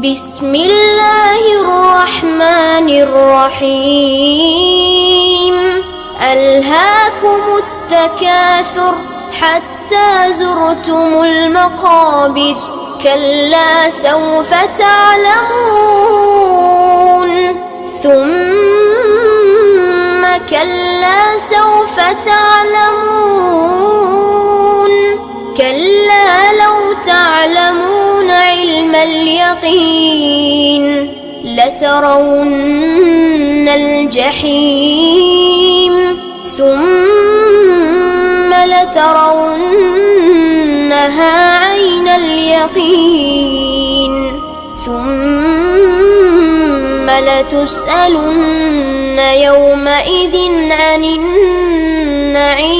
بسم الله الرحمن الرحيم. ألهاكم التكاثر حتى زرتم المقابر، كلا سوف تعلمون، ثم كلا سوف تعلمون، كلا لو تعلمون علم اليقين لترون الجحيم، ثم لترونها عين اليقين، ثم لتسألن يومئذ عن النعيم.